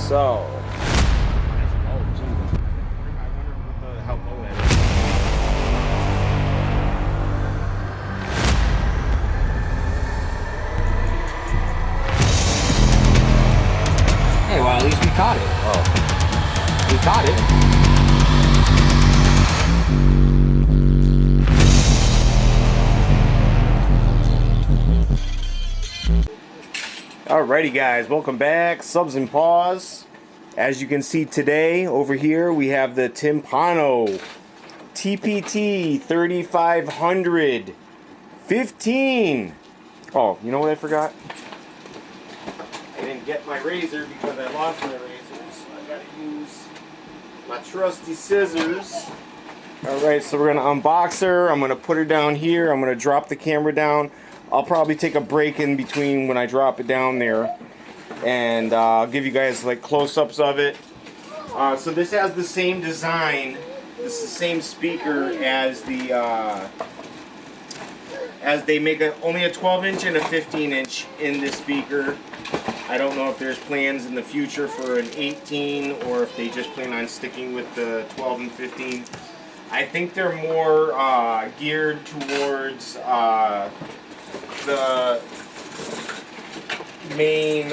So. Hey, well, at least we caught it. Oh. We caught it. Alrighty guys, welcome back. Subs and Paws. As you can see today, over here, we have the Timpano TPT-T3500-15. Oh, you know what I forgot? I didn't get my razor because I lost my razors. I gotta use my trusty scissors. Alright, so we're gonna unbox her. I'm gonna put her down here. I'm gonna drop the camera down. I'll probably take a break in between when I drop it down there, and I'll give you guys like close-ups of it. So this has the same design. This is the same speaker as the as they make only a 12-inch and a 15-inch in this speaker. I don't know if there's plans in the future for an 18 or if they just plan on sticking with the 12 and 15. I think they're more geared towards the main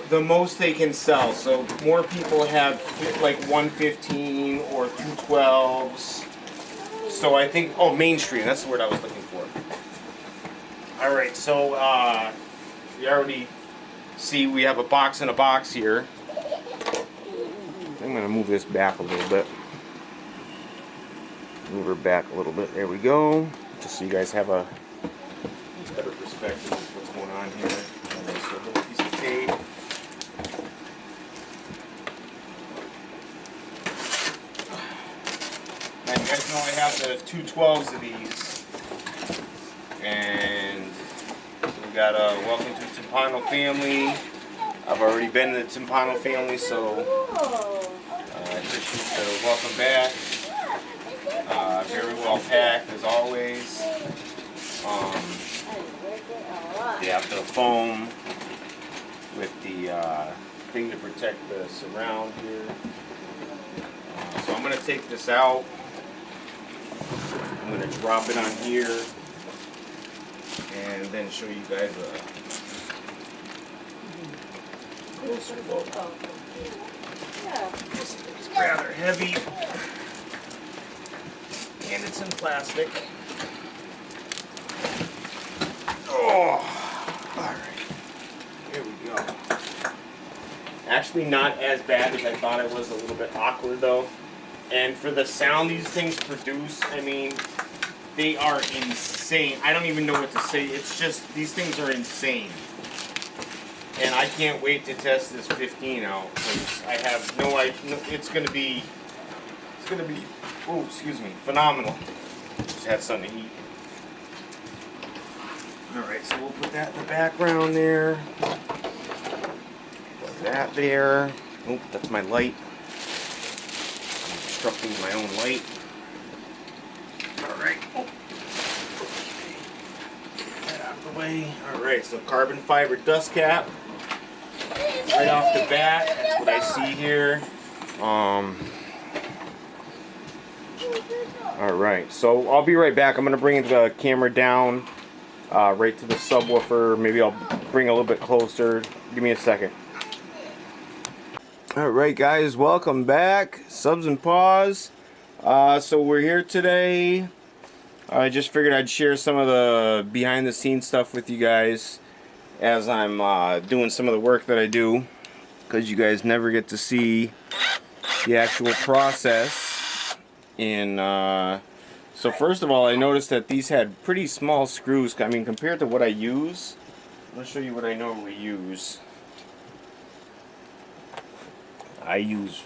the most they can sell. So more people have like 115 or 212s. So I think, oh, mainstream, that's the word I was looking for. Alright, so you already see we have a box in a box here. I'm gonna move this back a little bit. Move her back a little bit. There we go. Just so you guys have a better perspective of what's going on here. Alright, so a little piece of tape. And you guys know I have the 212s of these. And so we got a welcome to Tempano family. I've already been in the Tempano family, so I appreciate the welcome back. Very well packed as always. They have the foam with the thing to protect the surround here. So I'm going to take this out. I'm going to drop it on here and then show you guys a closer look. It's rather heavy. And it's in plastic. Oh, alright. Here we go. Actually not as bad as I thought it was, a little bit awkward though. And for the sound these things produce, I mean, they are insane. I don't even know what to say. It's just, these things are insane. And I can't wait to test this 15 out, because I have no idea. It's gonna be, oh, excuse me, phenomenal. Just had something to eat. Alright, so we'll put that in the background there. Put that there. Oh, that's my light. I'm obstructing my own light. Alright. Oh. Get that out of the way. Alright, so carbon fiber dust cap. Right off the bat, that's what I see here. Alright, so I'll be right back. I'm going to bring the camera down right to the subwoofer. Maybe I'll bring a little bit closer. Give me a second. Alright guys, welcome back. Subs and Paws. So we're here today. I just figured I'd share some of the behind the scenes stuff with you guys as I'm doing some of the work that I do, because you guys never get to see the actual process. So first of all, I noticed that these had pretty small screws. I mean, compared to what I use, I'm going to show you what I normally use. I use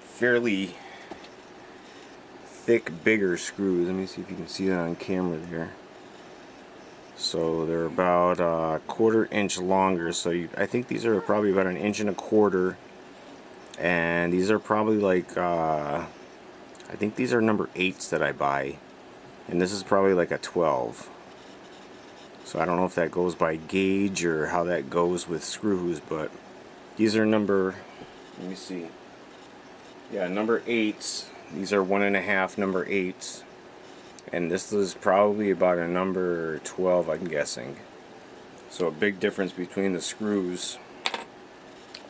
fairly thick, bigger screws. Let me see if you can see that on camera there. So they're about a 1/4 inch longer. So I think these are probably about 1 1/4 inches. And these are probably like, I think these are number 8s that I buy. And this is probably like a 12. So I don't know if that goes by gauge or how that goes with screws, but these are number, let me see. Yeah, number 8s. These are 1.5 number 8s. And this is probably about a number 12, I'm guessing. So a big difference between the screws.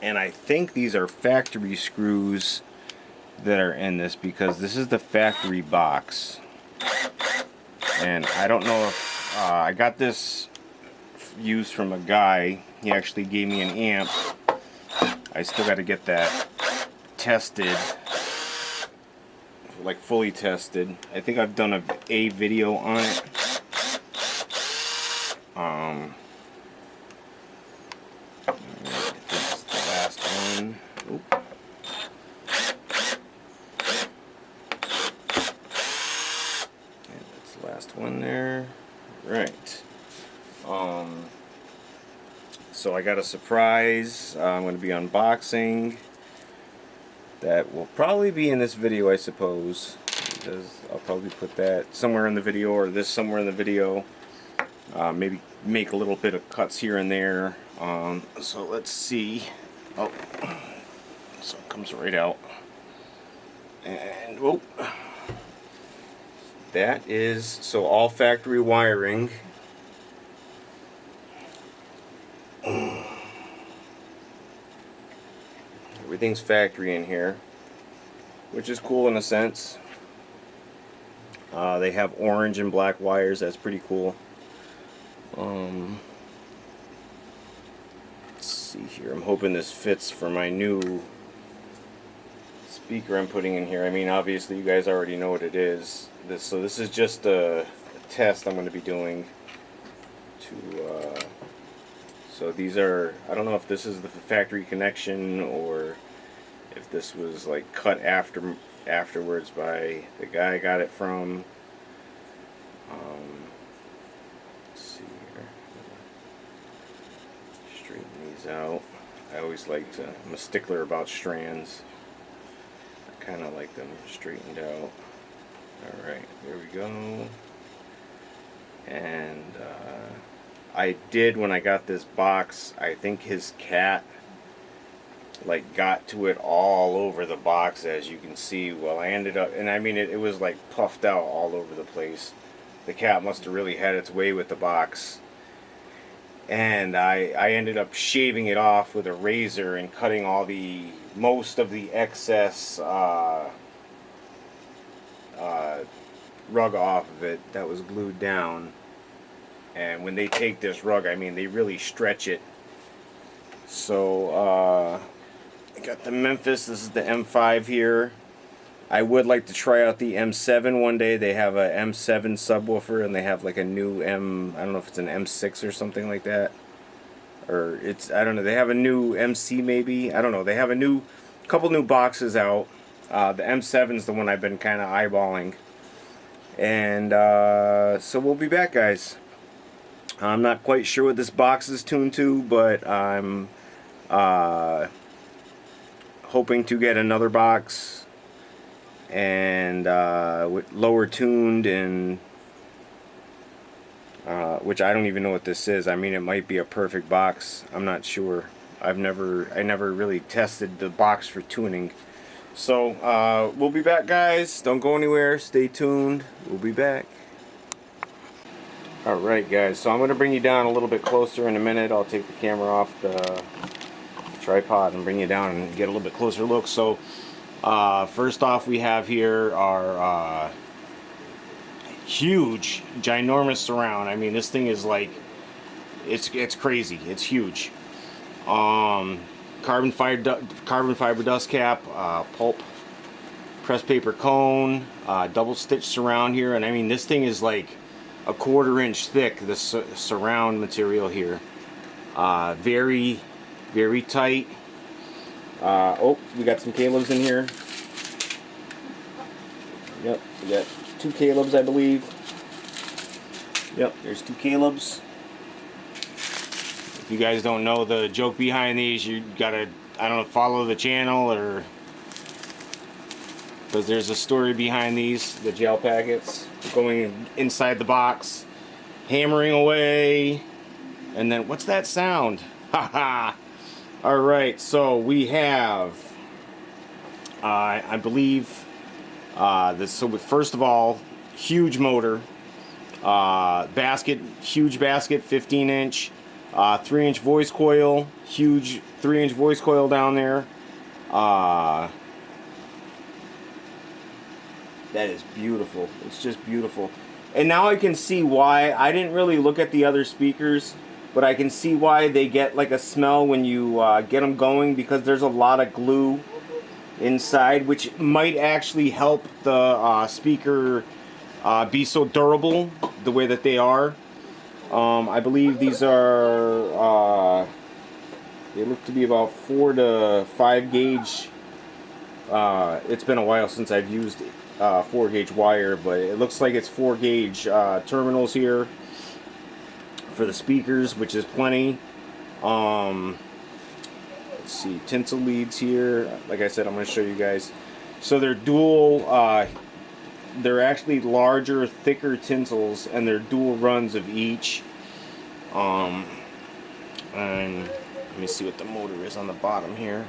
And I think these are factory screws that are in this, because this is the factory box. And I don't know if I got this used from a guy. He actually gave me an amp. I still got to get that tested, like fully tested. I think I've done a video on it. This is the last one. Oop. And that's the last one there. Right. So I got a surprise. I'm going to be unboxing. That will probably be in this video, I suppose. Because I'll probably put that somewhere in the video, or this somewhere in the video. Maybe make a little bit of cuts here and there. So let's see. Oh, so it comes right out. And whoop. That is, so all factory wiring. Everything's factory in here, which is cool in a sense. They have orange and black wires. That's pretty cool. Let's see here. I'm hoping this fits for my new speaker I'm putting in here. I mean, obviously you guys already know what it is. So this is just a test I'm going to be doing to so these are, I don't know if this is the factory connection or if this was like cut afterwards by the guy I got it from. Let's see here. Straighten these out. I always like to, I'm a stickler about strands. I kind of like them straightened out. Alright, there we go. And I did, when I got this box, I think his cat like got to it all over the box, as you can see. Well, I ended up, and I mean it was like puffed out all over the place. The cat must have really had its way with the box. And I ended up shaving it off with a razor and cutting most of the excess rug off of it that was glued down. And when they take this rug, I mean, they really stretch it. So I got the Memphis. This is the M5 here. I would like to try out the M7 one day. They have a M7 subwoofer, and they have like a new I don't know if it's an M6 or something like that. Or it's, I don't know, they have a new MC maybe. I don't know. They have a couple new boxes out. The M7 is the one I've been kind of eyeballing. And so we'll be back, guys. I'm not quite sure what this box is tuned to, but I'm hoping to get another box and with lower tuned, and which I don't even know what this is. I mean, it might be a perfect box. I'm not sure. I never really tested the box for tuning. So we'll be back, guys. Don't go anywhere. Stay tuned. We'll be back. Alright, guys, so I'm going to bring you down a little bit closer in a minute. I'll take the camera off the tripod and bring you down and get a little bit closer look. So first off, we have here our huge, ginormous surround. I mean, this thing is like, it's crazy. It's huge. Carbon fiber dust cap, pulp pressed paper cone, double stitch surround here, and I mean, this thing is like a 1/4 inch thick, the surround material here. Very, very tight. Oh, we got some Caleb's in here. Yep, we got 2 Caleb's, I believe. Yep, there's 2 Caleb's. If you guys don't know the joke behind these, you gotta, I don't know, follow the channel, or because there's a story behind these, the gel packets going inside the box. hammering away. And then, what's that sound? Haha. Alright, so we have, I believe, this. So first of all, huge motor. Basket, huge basket, 15-inch. 3-inch voice coil, huge 3-inch voice coil down there. That is beautiful. It's just beautiful. And now I can see why. I didn't really look at the other speakers, but I can see why they get like a smell when you get them going, because there's a lot of glue inside, which might actually help the speaker be so durable the way that they are. I believe these are, they look to be about 4 to 5 gauge. It's been a while since I've used 4 gauge wire, but it looks like it's 4 gauge terminals here for the speakers, which is plenty. Let's see, tinsel leads here. Like I said, I'm going to show you guys. So they're dual, they're actually larger, thicker tinsels, and they're dual runs of each. And let me see what the motor is on the bottom here.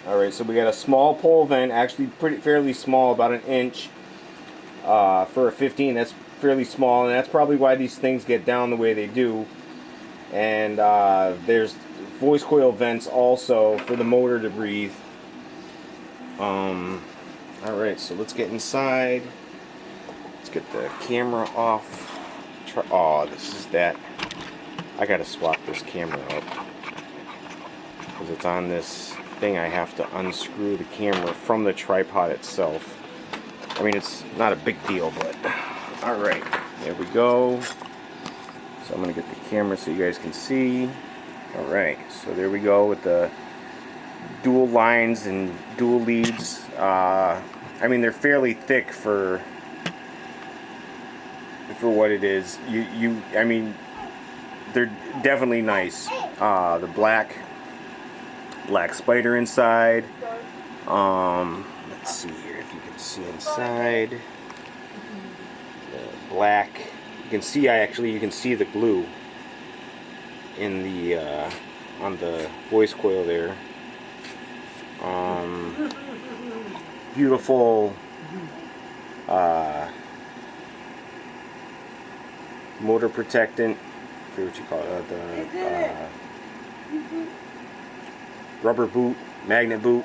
Alright, so we got a small pole vent, actually fairly small, about 1 inch. For a 15, that's fairly small, and that's probably why these things get down the way they do. And there's voice coil vents also for the motor to breathe. Alright, so let's get inside. Let's get the camera off. Oh, this is that. I gotta swap this camera up, because it's on this thing. I have to unscrew the camera from the tripod itself. I mean, it's not a big deal, but alright, there we go. So I'm gonna get the camera so you guys can see. Alright, so there we go with the dual lines and dual leads. I mean, they're fairly thick for what it is. I mean, they're definitely nice. The black spider inside. Let's see here if you can see inside. The black. You can see. You can see the glue in the on the voice coil there. Beautiful motor protectant. I forget what you call it. The rubber boot, magnet boot.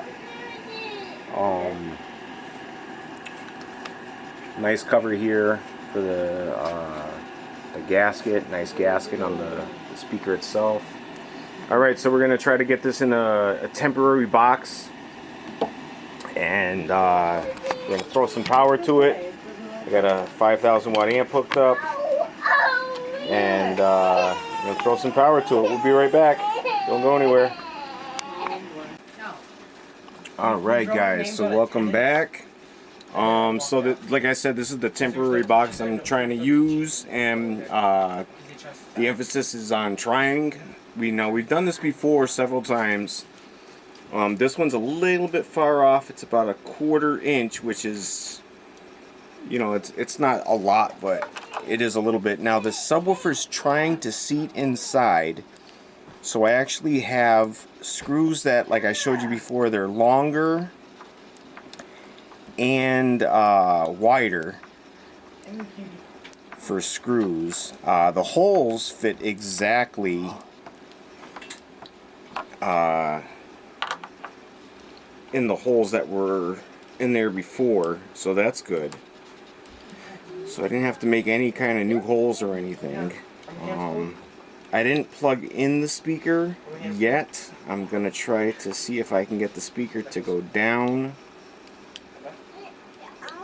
Nice cover here for the gasket. Nice gasket on the speaker itself. Alright, so we're going to try to get this in a temporary box, and we're going to throw some power to it. I got a 5,000 watt amp hooked up, and we're going to throw some power to it. We'll be right back. Don't go anywhere. Alright guys, so welcome back. Like I said, this is the temporary box I'm trying to use, and the emphasis is on trying. We've done this before several times. This one's a little bit far off. It's about a 1/4 inch, which is, it's not a lot, but it is a little bit. Now the subwoofer's trying to seat inside, so I actually have screws that, like I showed you before, they're longer and wider for screws. The holes fit exactly in the holes that were in there before, so that's good. So I didn't have to make any kind of new holes or anything. I didn't plug in the speaker yet. I'm gonna try to see if I can get the speaker to go down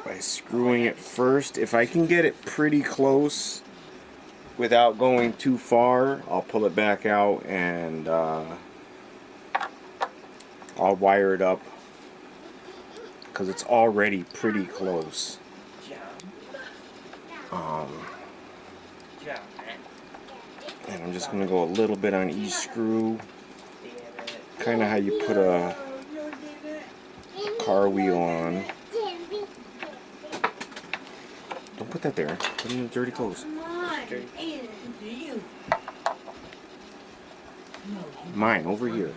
by screwing it first. If I can get it pretty close without going too far, I'll pull it back out and I'll wire it up, because it's already pretty close. And I'm just going to go a little bit on each screw, kind of how you put a car wheel on. Don't put that there. Put it in the dirty clothes. Come on. Hey, you. Mine, over here.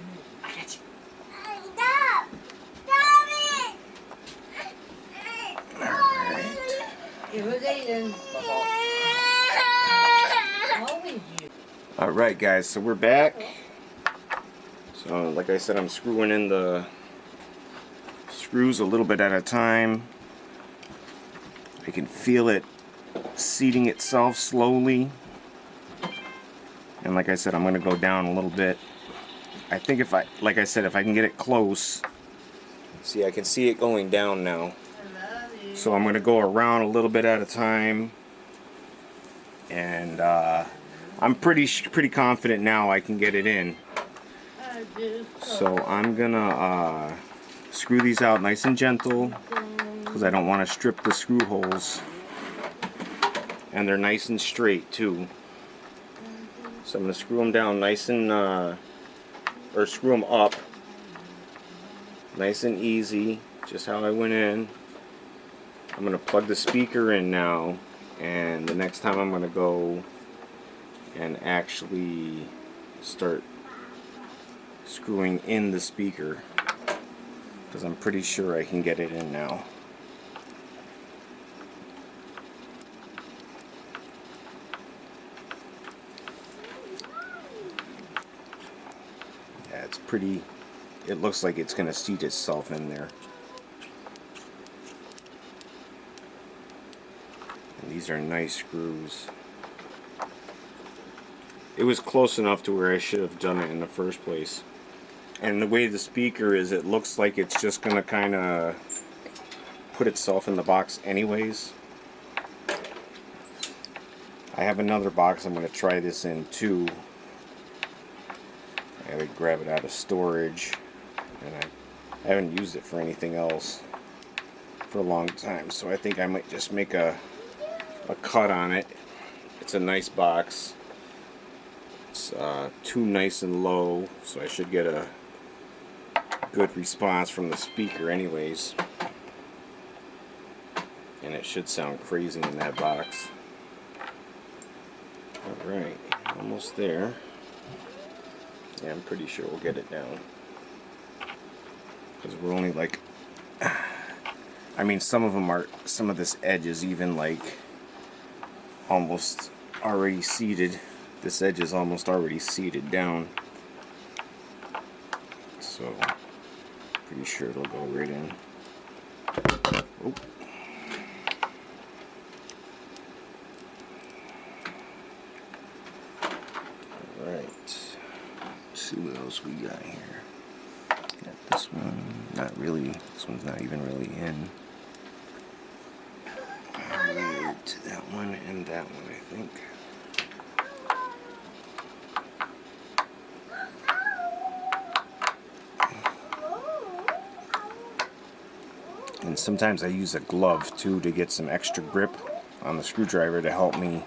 Alright guys, so we're back. So like I said, I'm screwing in the screws a little bit at a time. I can feel it seating itself slowly. And like I said, I'm going to go down a little bit. I think if I can get it close. See, I can see it going down now. So I'm going to go around a little bit at a time. And I'm pretty confident now I can get it in. So I'm going to screw these out nice and gentle, because I don't want to strip the screw holes. And they're nice and straight too. So I'm going to screw them down nice and, or screw them up nice and easy, just how I went in. I'm going to plug the speaker in now, and the next time I'm going to go and actually start screwing in the speaker, because I'm pretty sure I can get it in now. Yeah, it's pretty, it looks like it's going to seat itself in there. And these are nice screws. It was close enough to where I should have done it in the first place. And the way the speaker is, it looks like it's just going to kind of put itself in the box anyways. I have another box I'm going to try this in too. I gotta grab it out of storage, and I haven't used it for anything else for a long time, so I think I might just make a cut on it. It's a nice box. It's too nice and low, so I should get a good response from the speaker anyways. And it should sound crazy in that box. Alright, almost there. Yeah, I'm pretty sure we'll get it down. Because we're only like, I mean, some of this edge is even like almost already seated. This edge is almost already seated down. So, pretty sure it'll go right in. Oh. Alright. See what else we got here. Got this one. Not really. This one's not even really in. Related to that one and that one, I think. And sometimes I use a glove too to get some extra grip on the screwdriver to help me,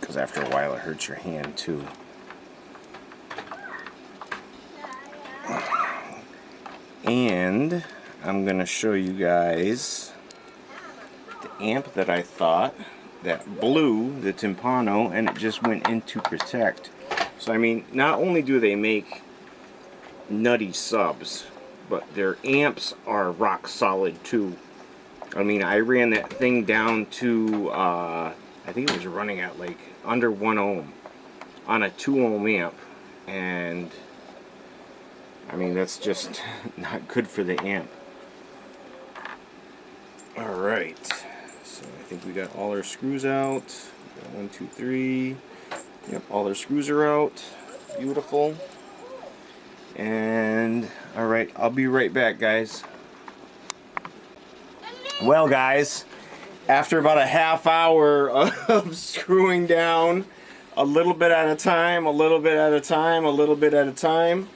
because after a while it hurts your hand too. And I'm going to show you guys the amp that I thought that blew the Timpano, and it just went into protect. So I mean, not only do they make nutty subs, but their amps are rock solid too. I mean, I ran that thing down to I think it was running at like under 1 ohm on a 2 ohm amp, and I mean, that's just not good for the amp. Alright, so I think we got all our screws out. We got 1, 2, 3. Yep, all our screws are out. Beautiful. And alright, I'll be right back, guys. Well, guys, after about a half hour of screwing down a little bit at a time, a little bit at a time, a little bit at a time,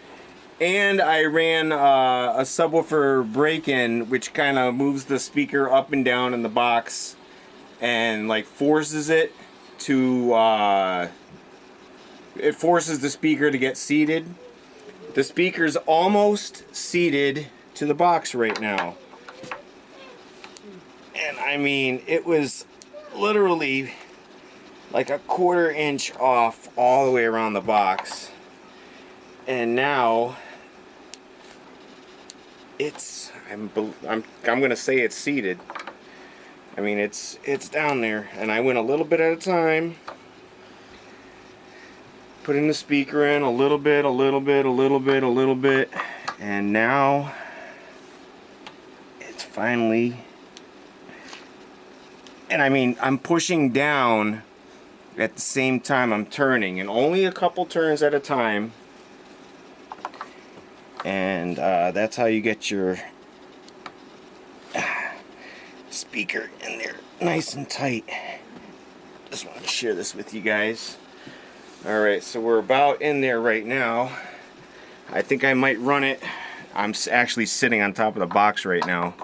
and I ran a subwoofer break-in, which kind of moves the speaker up and down in the box and like forces it to it forces the speaker to get seated. The speaker's almost seated to the box right now. I mean, it was literally like a 1/4 inch off all the way around the box. And now it's, I'm gonna say it's seated. I mean, it's down there, and I went a little bit at a time, putting the speaker in a little bit, a little bit, a little bit, a little bit, and now it's finally. And I mean, I'm pushing down at the same time I'm turning, and only a couple turns at a time. And that's how you get your speaker in there nice and tight. Just wanted to share this with you guys. Alright, so we're about in there right now. I think I might run it. I'm actually sitting on top of the box right now.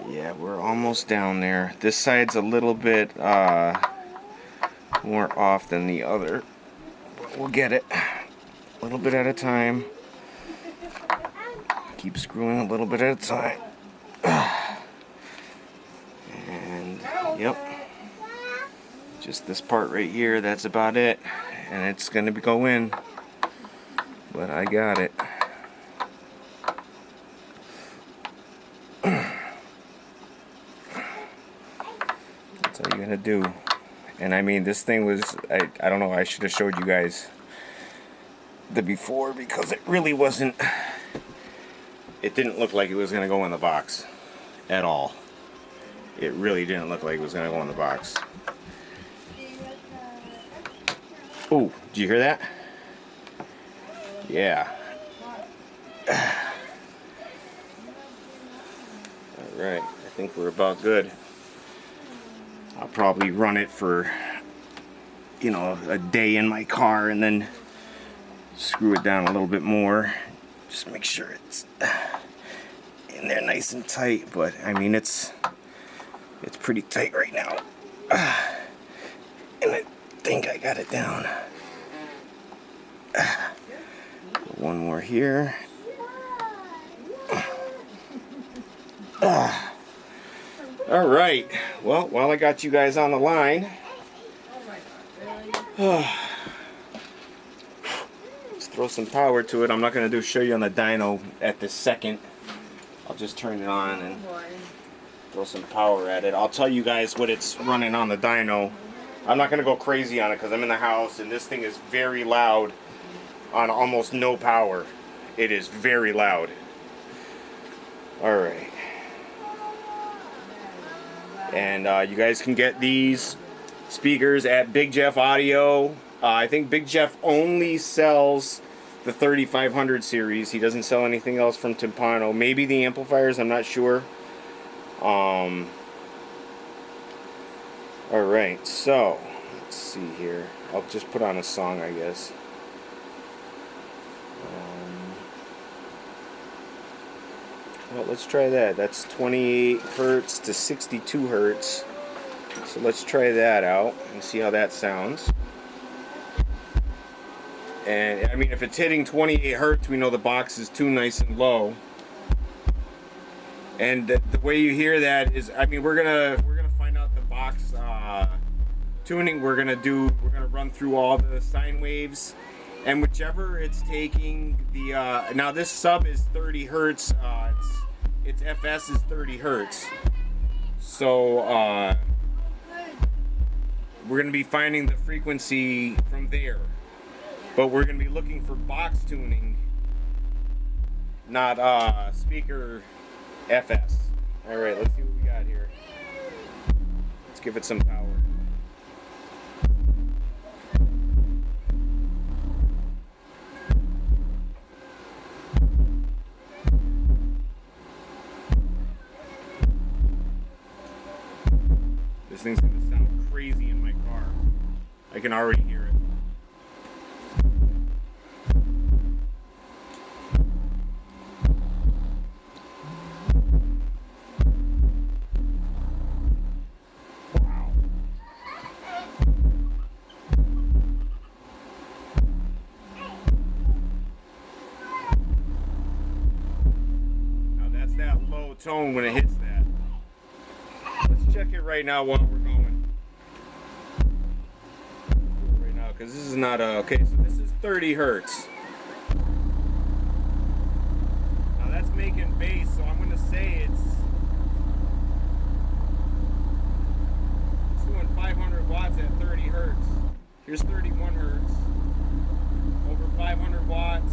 Yeah, we're almost down there. This side's a little bit more off than the other. But we'll get it. A little bit at a time. Keep screwing a little bit at a time. And, yep. Just this part right here, that's about it. And it's going to go in. But I got it. That's all you're gonna do. And I mean, this thing was, I don't know, I should have showed you guys the before, because it really wasn't, it didn't look like it was gonna go in the box at all. It really didn't look like it was gonna go in the box. Oh, did you hear that? Yeah. Alright, I think we're about good. I'll probably run it for, you know, a day in my car and then screw it down a little bit more. Just make sure it's in there nice and tight. But I mean, it's pretty tight right now. And I think I got it down. One more here. All right. Well, while I got you guys on the line, let's throw some power to it. I'm not going to show you on the dyno at this second. I'll just turn it on and throw some power at it. I'll tell you guys what it's running on the dyno. I'm not going to go crazy on it because I'm in the house and this thing is very loud on almost no power. It is very loud. All right. And you guys can get these speakers at Big Jeff Audio. I think Big Jeff only sells the 3500 series. He doesn't sell anything else from Timpano. Maybe the amplifiers, I'm not sure. Alright, so let's see here. I'll just put on a song, I guess. Well, let's try that. That's 28 hertz to 62 hertz. So let's try that out and see how that sounds. And I mean, if it's hitting 28 hertz, we know the box is too nice and low. And the way you hear that is, I mean, we're gonna find out the box tuning. We're gonna run through all the sine waves, and whichever it's taking the now this sub is 30 hertz. Its FS is 30 hertz. So we're going to be finding the frequency from there. But we're going to be looking for box tuning, not speaker FS. Alright, let's see what we got here. Let's give it some power. This thing's gonna sound crazy in my car. I can already hear it. Wow. tone when it hits that. Let's check it right now while we're going. Right now, because this is not a, okay, so this is 30 hertz. Now that's making bass, so I'm going to say it's doing 500 watts at 30 hertz. Here's 31 hertz. Over 500 watts.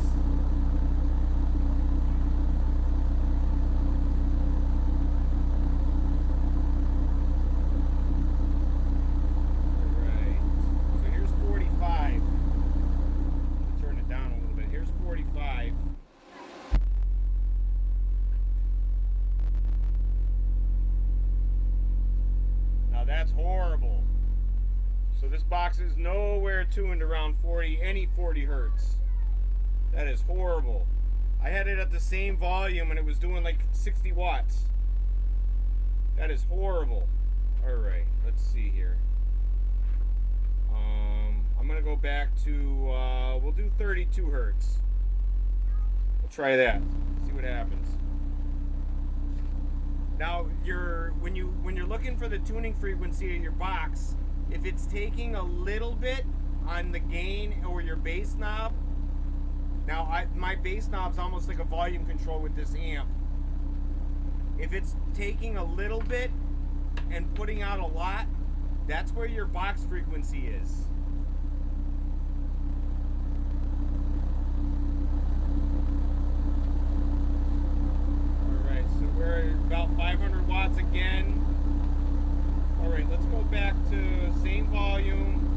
Alright. So here's 45. Turn it down a little bit. Here's 45. Now that's horrible. So this box is nowhere tuned around 40, any 40 hertz. That is horrible. I had it at the same volume and it was doing like 60 watts. That is horrible. Alright, let's see here. I'm gonna go back to, we'll do 32 hertz. We'll try that, see what happens. Now, when you're looking for the tuning frequency in your box, if it's taking a little bit on the gain or your bass knob, now my bass knob's almost like a volume control with this amp. If it's taking a little bit and putting out a lot, that's where your box frequency is. Alright, so we're at about 500 watts again. Alright, let's go back to same volume.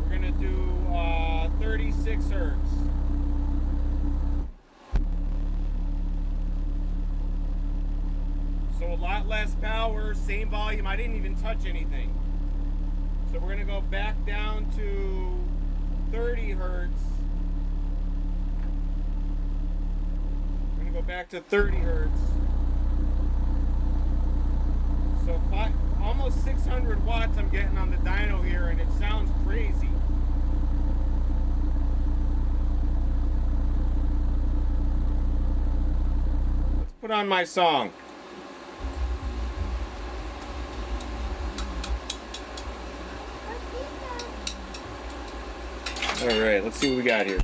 We're going to do 36 hertz. So a lot less power, same volume. I didn't even touch anything. So we're going to go back down to 30 hertz. We're going to go back to 30 hertz. So almost 600 watts I'm getting on the dyno here, and it sounds crazy. Let's put on my song. Alright, let's see what we got here.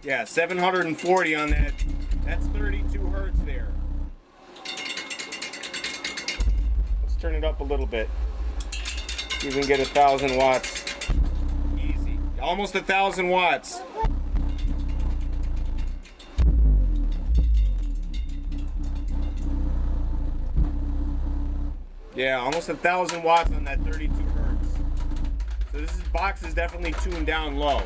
Yeah, 740 on that. That's 32 hertz there. Let's turn it up a little bit. See if we can get 1,000 watts. Easy. Almost 1,000 watts. Yeah, almost 1,000 watts on that 32 hertz. So this box is definitely tuned down low.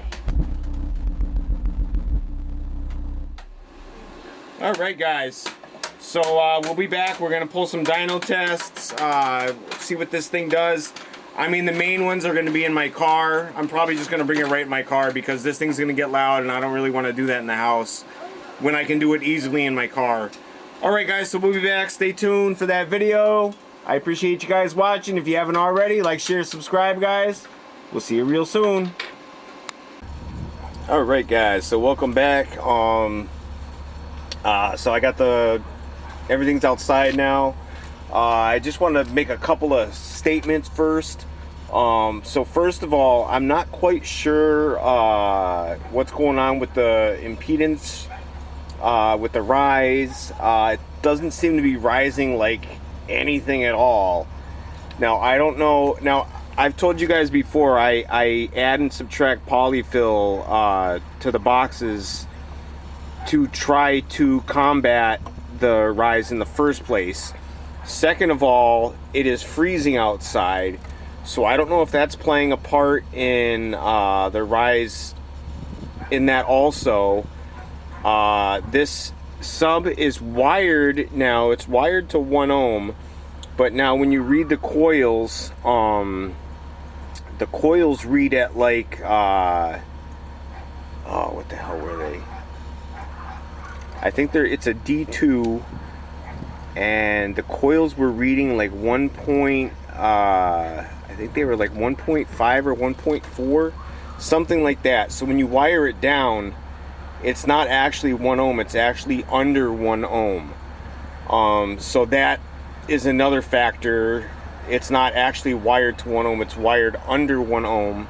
Alright guys, so we'll be back. We're going to pull some dyno tests, see what this thing does. I mean, the main ones are going to be in my car. I'm probably just going to bring it right in my car because this thing's going to get loud and I don't really want to do that in the house when I can do it easily in my car. Alright guys, so we'll be back. Stay tuned for that video. I appreciate you guys watching. If you haven't already, like, share, subscribe guys. We'll see you real soon. Alright guys, so welcome back. So I got everything's outside now. I just want to make a couple of statements first. So first of all, I'm not quite sure what's going on with the impedance, with the rise. It doesn't seem to be rising like anything at all. Now, I don't know. Now, I've told you guys before, I add and subtract polyfill to the boxes to try to combat the rise in the first place. Second of all, it is freezing outside, so I don't know if that's playing a part in the rise in that also. This sub is wired now, it's wired to 1 ohm, but now when you read the coils read at like oh, what the hell were they? I think it's a D2, and the coils were reading like 1. I think think they were like 1.5 or 1.4, something like that. So when you wire it down, it's not actually 1 ohm, it's actually under 1 ohm. So that is another factor. It's not actually wired to 1 ohm, it's wired under 1 ohm.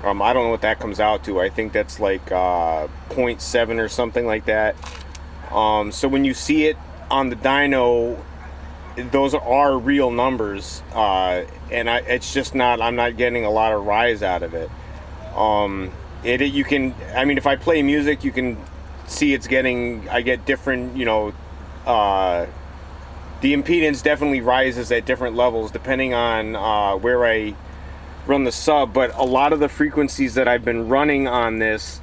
I don't know what that comes out to. I think that's like 0.7 or something like that. So when you see it on the dyno, those are real numbers, and it's just not, I'm not getting a lot of rise out of it. You can, I mean, if I play music, you can see it's getting, I get different, you know, the impedance definitely rises at different levels depending on where I run the sub. But a lot of the frequencies that I've been running on this,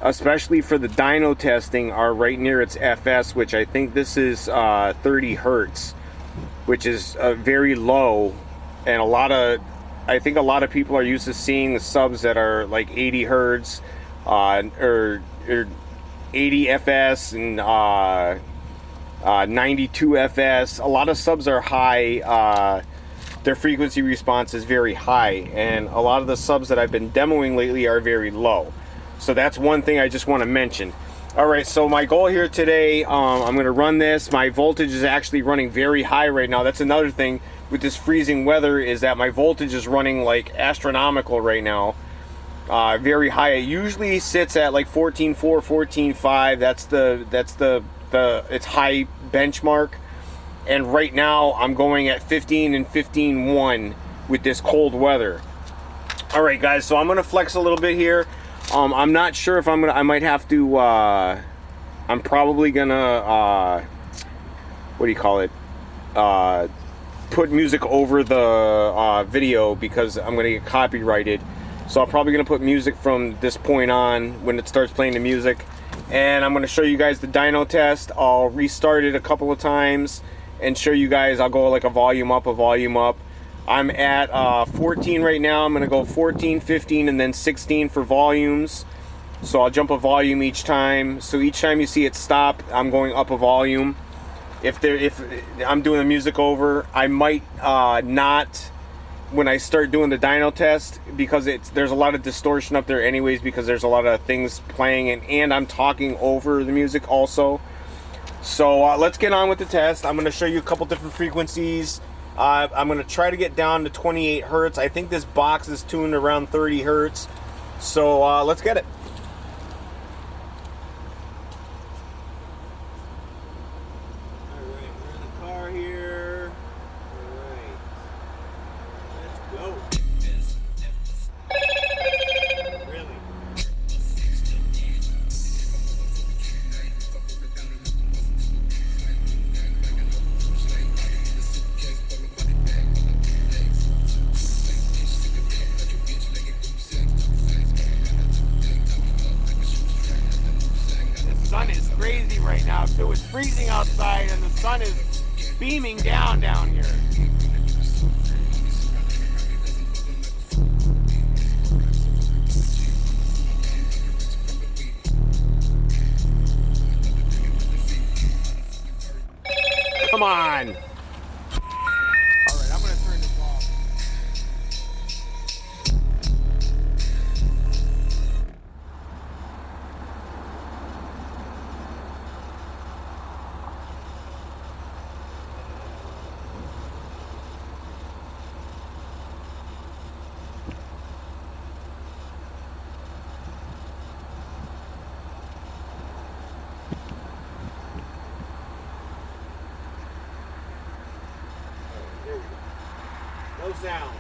especially for the dyno testing, are right near its FS, which I think this is 30 hertz, which is very low. And I think a lot of people are used to seeing the subs that are like 80 hertz or 80 FS and 92 FS. A lot of subs are high. Their frequency response is very high, and a lot of the subs that I've been demoing lately are very low. So that's one thing I just want to mention. All right, so my goal here today, I'm going to run this. My voltage is actually running very high right now. That's another thing with this freezing weather, is that my voltage is running like astronomical right now. Very high. It usually sits at like 14.4, 14.5. That's its high benchmark. And right now I'm going at 15 and 15.1 with this cold weather. All right, guys, so I'm going to flex a little bit here. I'm not sure if I might have to, I'm probably gonna, what do you call it, put music over the video, because I'm gonna get copyrighted. So I'm probably gonna put music from this point on when it starts playing the music. And I'm gonna show you guys the dyno test. I'll restart it a couple of times and show you guys. I'll go like a volume up, a volume up. I'm at 14 right now. I'm going to go 14, 15, and then 16 for volumes. So I'll jump a volume each time. So each time you see it stop, I'm going up a volume. If I'm doing the music over, I might not when I start doing the dyno test, because there's a lot of distortion up there anyways, because there's a lot of things playing, and I'm talking over the music also. So let's get on with the test. I'm going to show you a couple different frequencies. I'm going to try to get down to 28 hertz. I think this box is tuned around 30 hertz. So let's get it. Alright, we're in the car here. Alright. Let's go. Really? Sun is crazy right now, so it's freezing outside and the sun is beaming down here. Come on. All right, I'm gonna turn this off. No sound.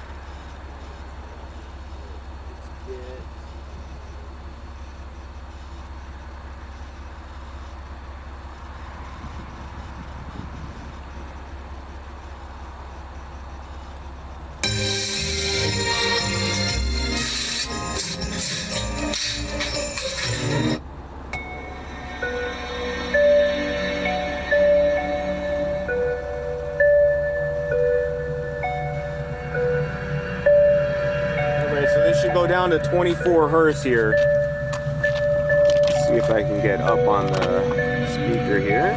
Let's get... Should go down to 24 hertz here. Let's see if I can get up on the speaker here.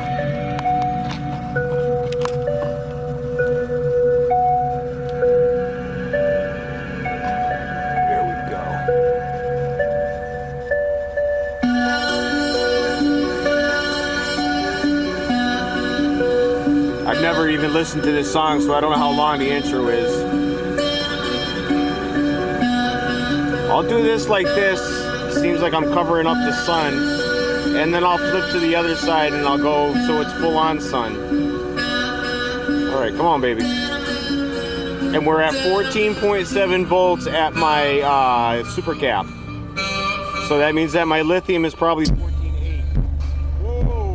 never even listened to this song, so I don't know how long the intro is. I'll do this like this. Seems like I'm covering up the sun. And then I'll flip to the other side and I'll go so it's full on sun. Alright, come on, baby. And we're at 14.7 volts at my super cap. So that means that my lithium is probably 14.8. Whoa!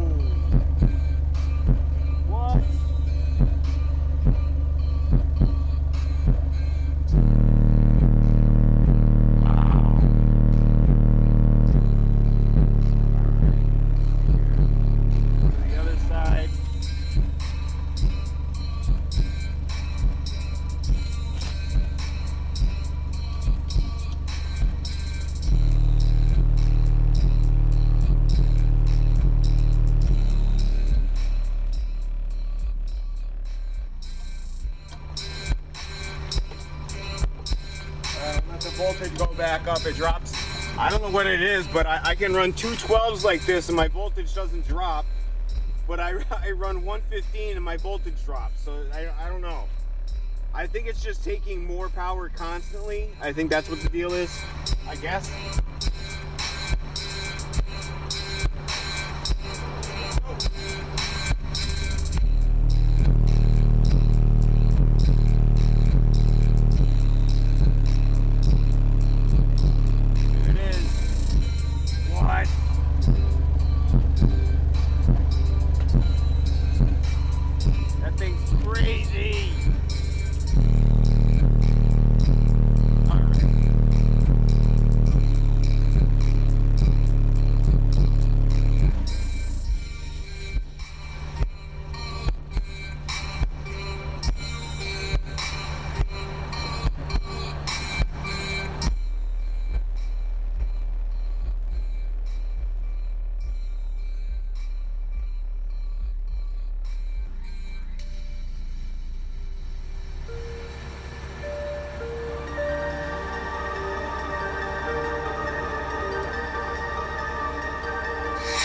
What? Wow. The other side. Let the voltage go back up. It drops. I don't know what it is, but I can run two 12s like this and my voltage doesn't drop. But I run 115 and my voltage drops. So I don't know. I think it's just taking more power constantly. I think that's what the deal is, I guess.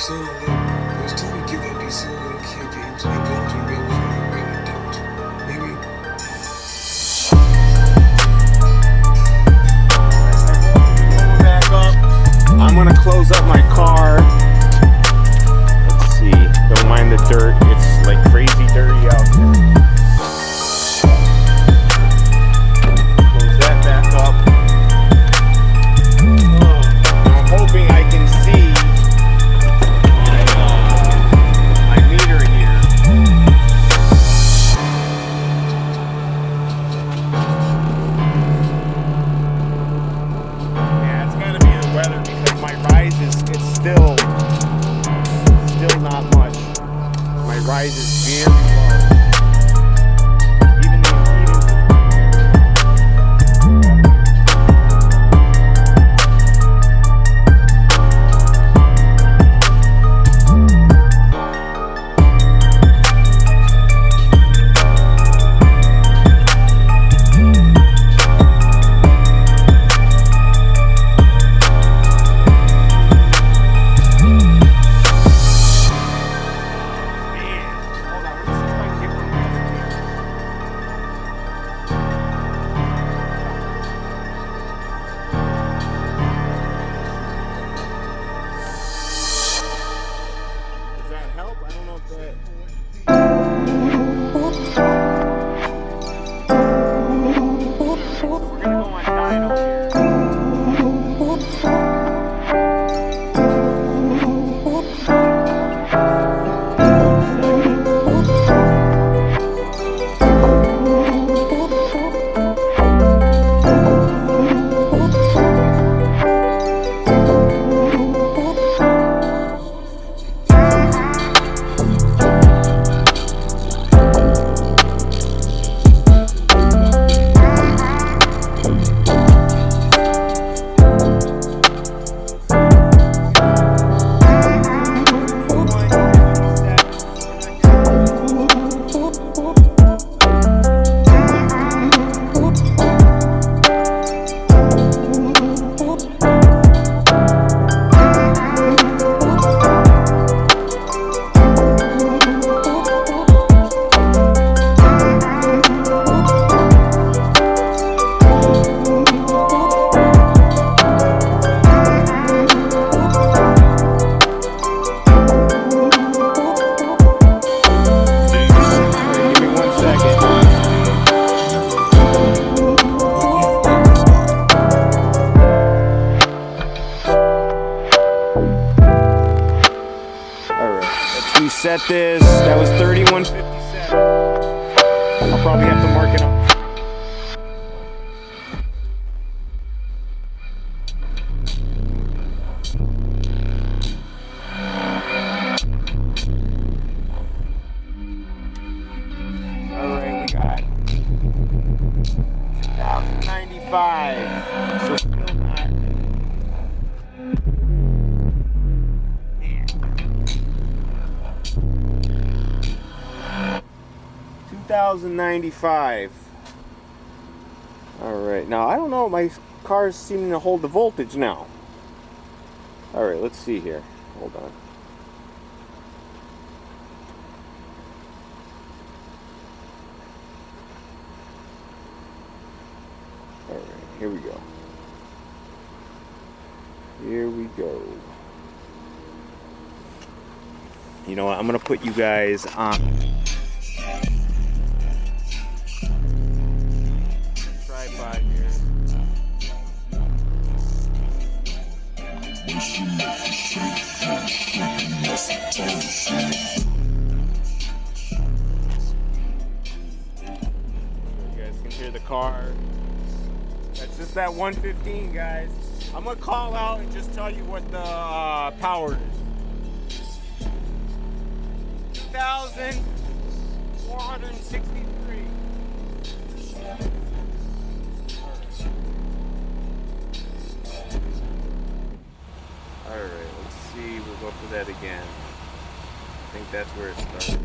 So, those time we give up these silly little kid games and go into real life and real adult. Maybe. Back up. I'm gonna close up my car. Let's see. Don't mind the dirt. It's like crazy dirty out there. Close that back up. I'm hoping I can see my meter here. Yeah, it's gotta be the weather because my rise it's still not much. My rise is very low. set this. That was 3157. I'll probably have to mark it up. Alright, we got 2095. So still not. Man. 2095. Alright, now I don't know, my car's seeming to hold the voltage now. Alright, let's see here. Hold on. Alright, here we go. Here we go. You know what, I'm gonna put you guys on tripod here. You guys can hear the car. That's just that 115, guys. I'm gonna call out and just tell you what the power is. 2,463. Alright, let's see. We'll go for that again. I think that's where it started.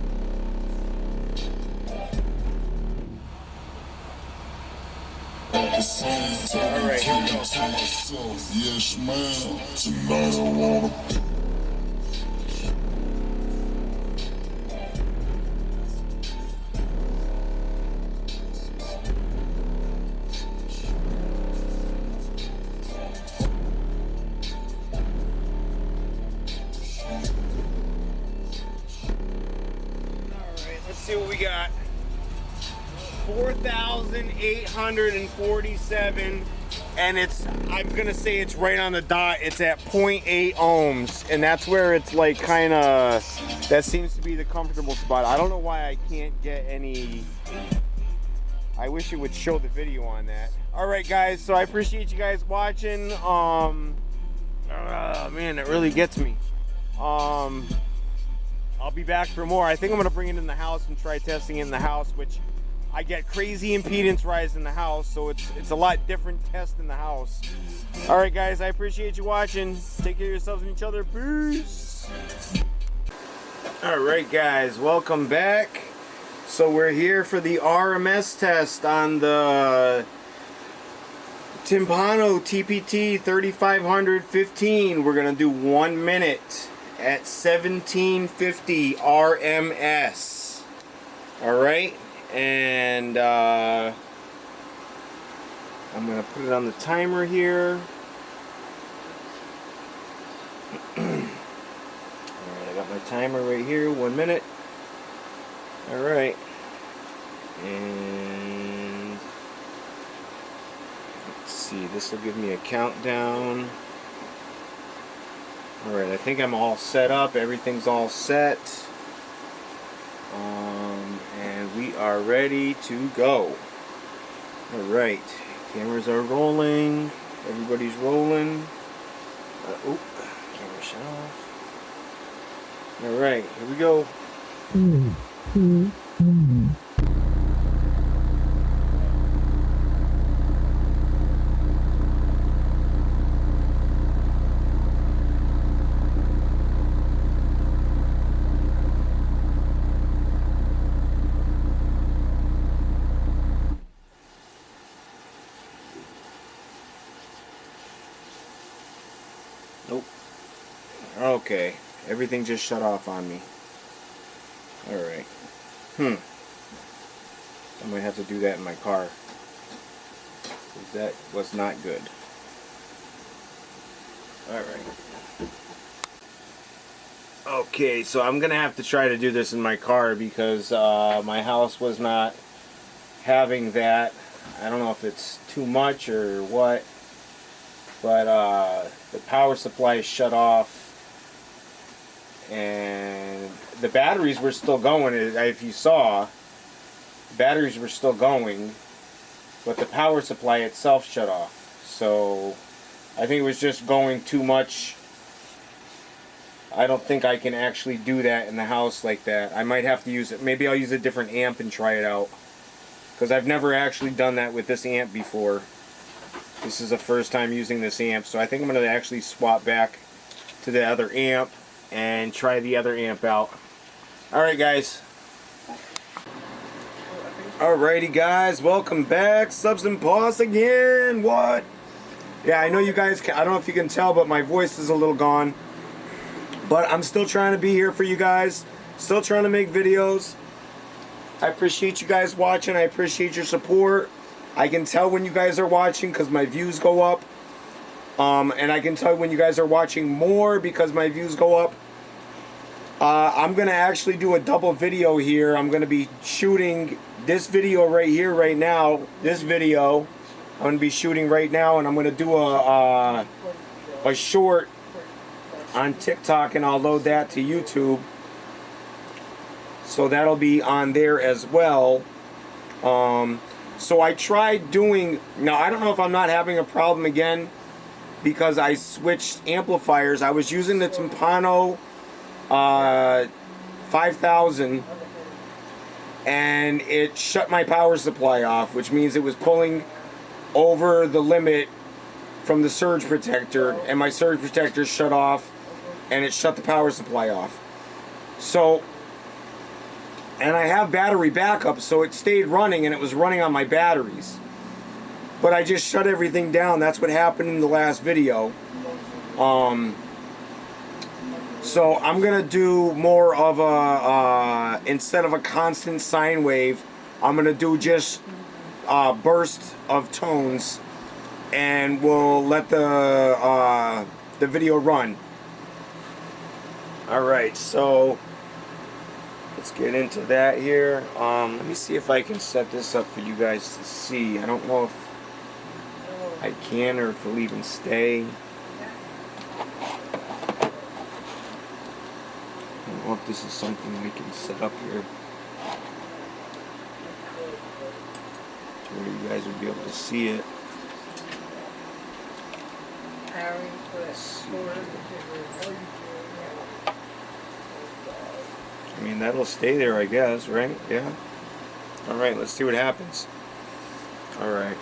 Alright, here we go. Yes, ma'am. Tonight I wanna. Alright, let's see what we got. 4,847, and it's, I'm gonna say it's right on the dot. It's at 0.8 ohms, and that's where it's like kind of, that seems to be the comfortable spot. I don't know why I can't get any, I wish it would show the video on that. Alright guys, so I appreciate you guys watching. Man, it really gets me. I'll be back for more. I think I'm gonna bring it in the house and try testing it in the house, which I get crazy impedance rise in the house, so it's a lot different test in the house. Alright guys, I appreciate you watching. Take care of yourselves and each other. Peace. Alright guys, welcome back. So we're here for the RMS test on the Timpano TPT-T3500-15. We're gonna do 1 minute at 1750 RMS. Alright, and I'm gonna put it on the timer here. Alright, I got my timer right here, 1 minute. Alright, and let's see, this will give me a countdown. Alright, I think I'm all set up. Everything's all set. And we are ready to go. Alright, cameras are rolling. Everybody's rolling. Camera shut off. Alright, here we go. Nope. Okay. Everything just shut off on me. Alright. I might have to do that in my car. 'Cause that was not good. Alright. Okay, so I'm gonna have to try to do this in my car because my house was not having that. I don't know if it's too much or what, but the power supply is shut off, and and the batteries were still going. If you saw, the batteries were still going, but the power supply itself shut off. So I think it was just going too much. I don't think I can actually do that in the house like that. I might have to use it. Maybe I'll use a different amp and try it out, because I've never actually done that with this amp before. This is the first time using this amp, so I think I'm going to actually swap back to the other amp and try the other amp out. Alright guys. Alrighty guys, welcome back. Subs and Pause again. What? Yeah, I know you guys can, I don't know if you can tell, but my voice is a little gone. But I'm still trying to be here for you guys. Still trying to make videos. I appreciate you guys watching. I appreciate your support. I can tell when you guys are watching because my views go up. And I can tell when you guys are watching more because my views go up. I'm going to actually do a double video here. I'm going to be shooting this video right here, right now. This video I'm going to be shooting right now. And I'm going to do a short on TikTok. And I'll load that to YouTube. So that'll be on there as well. So I tried doing, now I don't know if I'm not having a problem again because I switched amplifiers. I was using the Timpano 5000 and it shut my power supply off, which means it was pulling over the limit from the surge protector, and my surge protector shut off and it shut the power supply off. So, and I have battery backup, so it stayed running and it was running on my batteries. But I just shut everything down. That's what happened in the last video. So I'm gonna do more of a, instead of a constant sine wave, I'm gonna do just a burst of tones, and we'll let the video run. Alright, so let's get into that here. Let me see if I can set this up for you guys to see. I don't know if I can or if it'll even stay. I don't know if this is something we can set up here to where you guys would be able to see it. I mean, that'll stay there, I guess, right? Yeah. Alright, let's see what happens. Alright.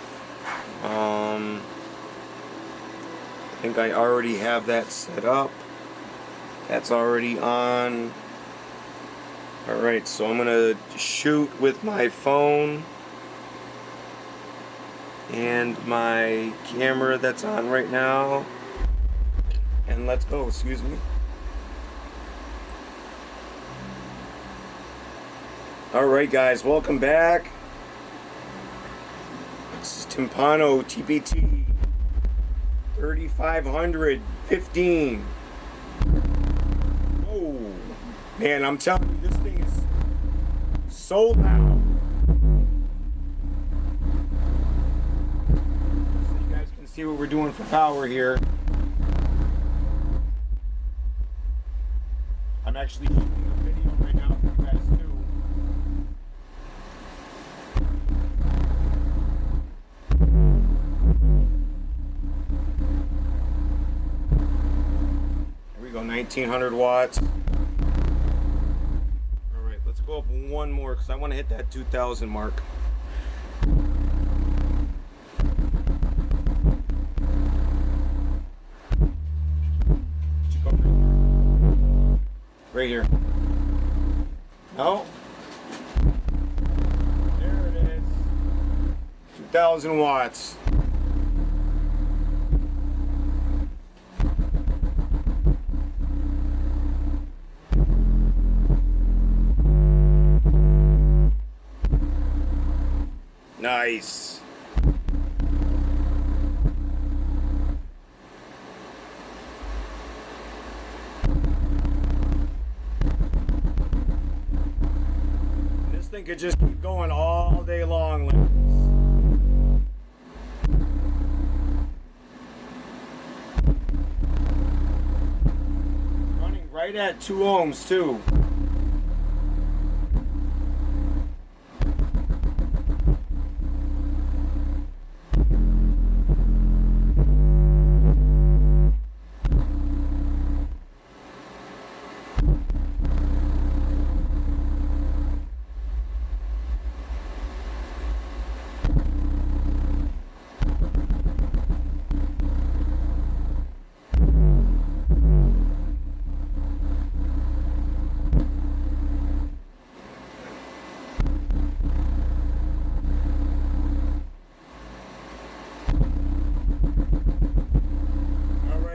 I think I already have that set up. That's already on. Alright, so I'm gonna shoot with my phone and my camera that's on right now. And let's go, excuse me. Alright guys, welcome back. This is Tempano TPT-T3500-15. Oh, man, I'm telling you, this thing is so loud. So you guys can see what we're doing for power here. I'm actually shooting a video right now for you guys too. Here we go, 1900 watts. Alright, let's go up one more because I want to hit that 2000 mark. Right here. No. There it is. 2000 watts. Nice. This thing could just keep going all day long like this. Running right at 2 ohms too.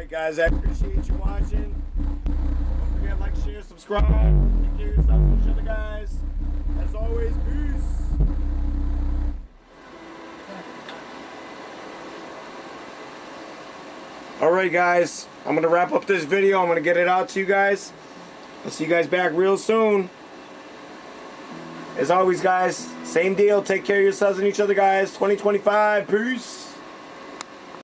Alright guys, I appreciate you watching. Don't forget, like, share, subscribe. Take care of yourselves and each other, guys. As always, peace. Alright guys, I'm going to wrap up this video. I'm going to get it out to you guys. I'll see you guys back real soon. As always guys, same deal. Take care of yourselves and each other, guys. 2025, peace.